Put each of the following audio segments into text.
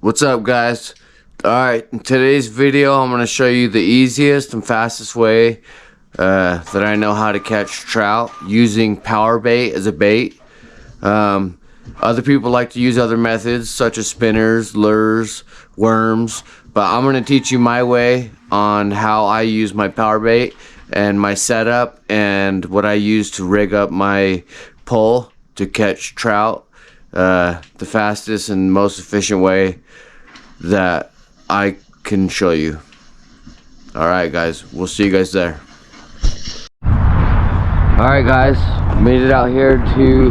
What's up, guys? Alright, in today's video I'm going to show you the easiest and fastest way that I know how to catch trout using Powerbait as a bait. Other people like to use other methods such as spinners, lures, worms, but I'm going to teach you my way on how I use my Powerbait and my setup and what I use to rig up my pole to catch trout the fastest and most efficient way that I can show you. Alright guys, we'll see you guys there. Alright guys, made it out here to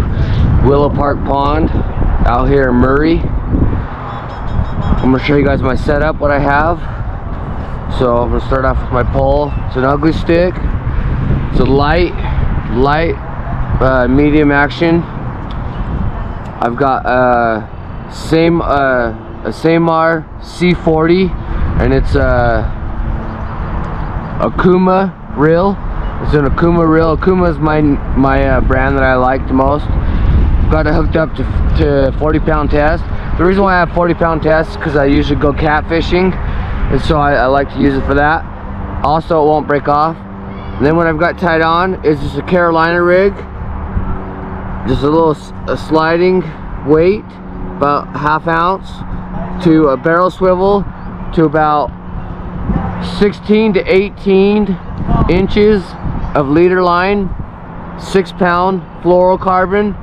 Willow Park Pond out here in Murray. I'm going to show you guys my setup, what I have. So I'm going to start off with my pole. It's an ugly stick. It's a light medium action. I've got a Samar C40, and it's a Akuma reel. It's an Akuma reel. Akuma is my brand that I like the most. Got it hooked up to 40-pound test. The reason why I have 40-pound tests is because I usually go catfishing, and so I like to use it for that. Also, it won't break off. And then what I've got tied on is just a Carolina rig, just a sliding weight, about ½ ounce, to a barrel swivel to about 16 to 18 inches of leader line, 6-pound fluorocarbon,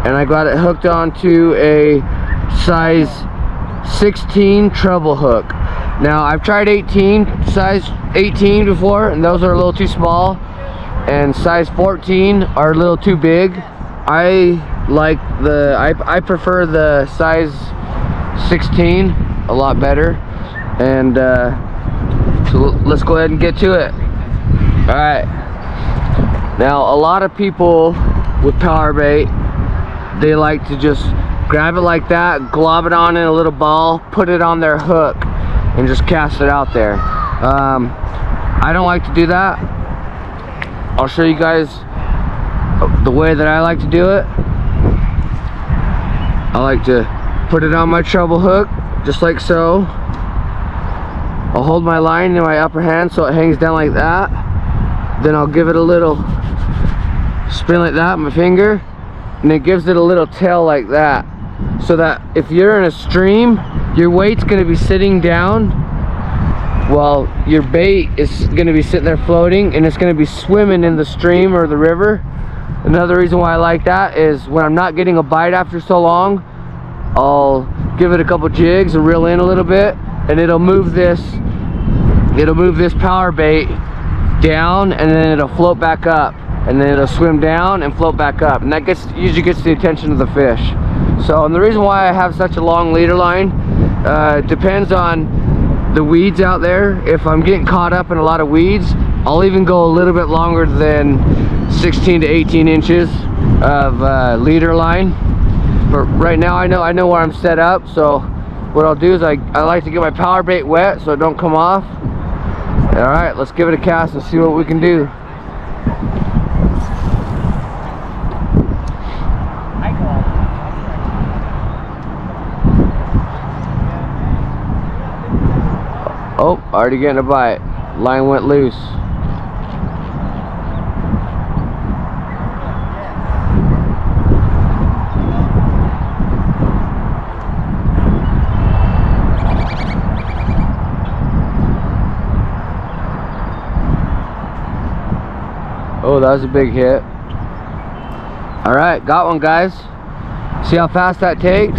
and I got it hooked onto a size 16 treble hook. Now I've tried size 18 before, and those are a little too small, and size 14 are a little too big. I prefer the size 16 a lot better, and so let's go ahead and get to it. Alright, now a lot of people with Powerbait, they like to just grab it like that, glob it on in a little ball, put it on their hook, and just cast it out there. I don't like to do that. I'll show you guys the way that I like to do it. I like to put it on my treble hook, just like so. I'll hold my line in my upper hand so it hangs down like that. Then I'll give it a little spin like that with my finger, and it gives it a little tail like that, so that if you're in a stream, your weight's going to be sitting down while your bait is going to be sitting there floating, and it's going to be swimming in the stream or the river. Another reason why I like that is when I'm not getting a bite after so long, I'll give it a couple jigs and reel in a little bit, and it'll move this power bait down, and then it'll float back up, and then it'll swim down and float back up, and that usually gets the attention of the fish. So, and the reason why I have such a long leader line depends on the weeds out there. If I'm getting caught up in a lot of weeds, I'll even go a little bit longer than 16 to 18 inches of leader line. But right now I know where I'm set up, so what I'll do is I like to get my power bait wet so it don't come off. Alright, let's give it a cast and see what we can do. Oh, already getting a bite. Line went loose. Oh, that was a big hit. Alright, got one, guys. See how fast that takes?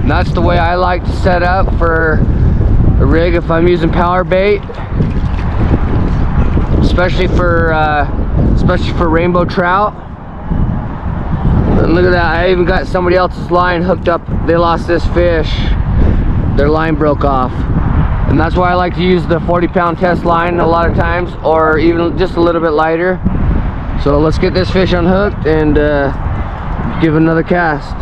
And that's the way I like to set up for a rig if I'm using Powerbait, especially for rainbow trout. And look at that, I even got somebody else's line hooked up. They lost this fish, their line broke off. And that's why I like to use the 40-pound test line a lot of times, or even just a little bit lighter. So let's get this fish unhooked and give it another cast.